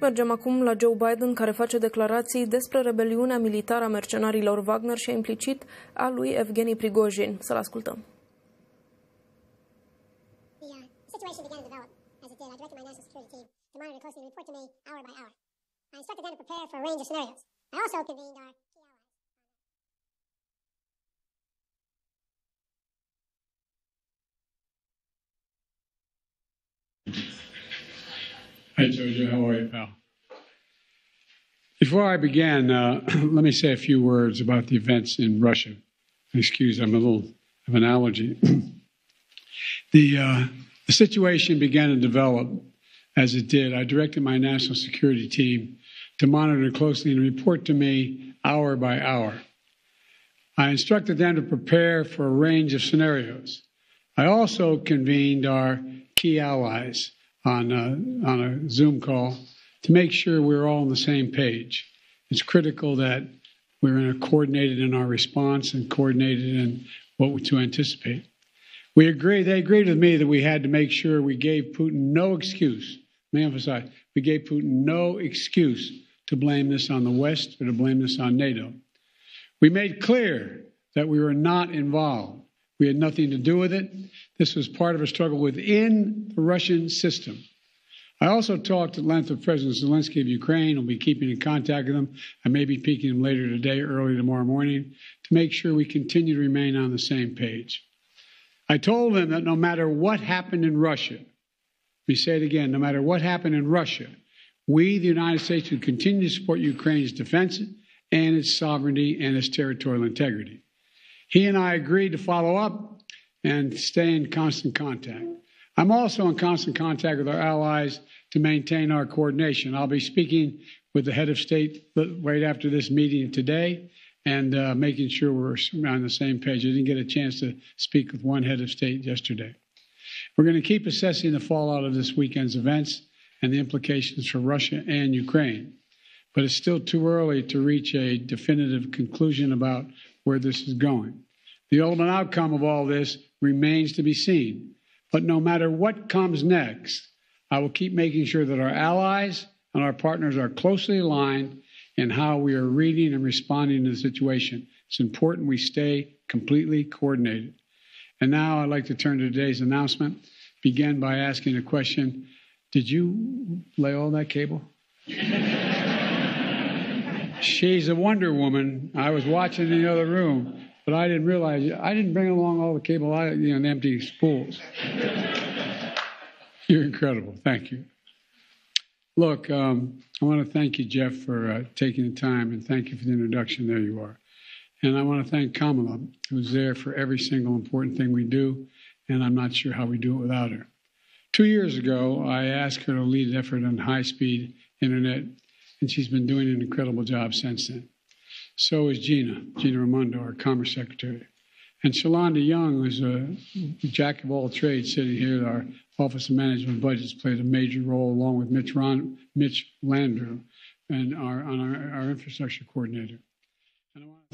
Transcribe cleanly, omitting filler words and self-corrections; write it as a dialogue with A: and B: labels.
A: Mergem acum la Joe Biden, care face declarații despre rebeliunea militară a mercenarilor Wagner și implicit a lui Evgeni Prigojin. Să-l ascultăm.
B: Hi, Jojo. How are you, pal? Before I begin, let me say a few words about the events in Russia. Excuse, I'm a little of an allergy. The situation began to develop as it did. I directed my national security team to monitor closely and report to me hour by hour. I instructed them to prepare for a range of scenarios. I also convened our key allies on a Zoom call to make sure we're all on the same page. It's critical that we're coordinated in our response and coordinated in what to anticipate. They agreed with me that we had to make sure we gave Putin no excuse. Let me emphasize, we gave Putin no excuse to blame this on the West or to blame this on NATO. We made clear that we were not involved. We had nothing to do with it. This was part of a struggle within the Russian system. I also talked at length with President Zelensky of Ukraine. I'll be keeping in contact with him. I may be peeking him later today, early tomorrow morning, to make sure we continue to remain on the same page. I told him that no matter what happened in Russia, let me say it again, no matter what happened in Russia, we, the United States, would continue to support Ukraine's defense and its sovereignty and its territorial integrity. He and I agreed to follow up and stay in constant contact. I'm also in constant contact with our allies to maintain our coordination. I'll be speaking with the head of state right after this meeting today and making sure we're on the same page. I didn't get a chance to speak with one head of state yesterday. We're going to keep assessing the fallout of this weekend's events and the implications for Russia and Ukraine. But it's still too early to reach a definitive conclusion about where this is going. The ultimate outcome of all this remains to be seen. But no matter what comes next, I will keep making sure that our allies and our partners are closely aligned in how we are reading and responding to the situation. It's important we stay completely coordinated. And now I'd like to turn to today's announcement. Begin by asking a question. Did you lay all that cable? She's a Wonder Woman. I was watching in the other room, but I didn't realize I didn't bring along all the cable, and empty spools. You're incredible. Thank you. Look, I want to thank you, Jeff, for taking the time, and thank you for the introduction. There you are. And I want to thank Kamala, who's there for every single important thing we do, and I'm not sure how we do it without her. 2 years ago, I asked her to lead an effort on high-speed internet, and she's been doing an incredible job since then. So is Gina Raimondo, our Commerce Secretary. And Shalonda Young, who's a jack of all trades sitting here at our Office of Management and Budgets, played a major role along with Mitch Landrieu and our infrastructure coordinator. And I want to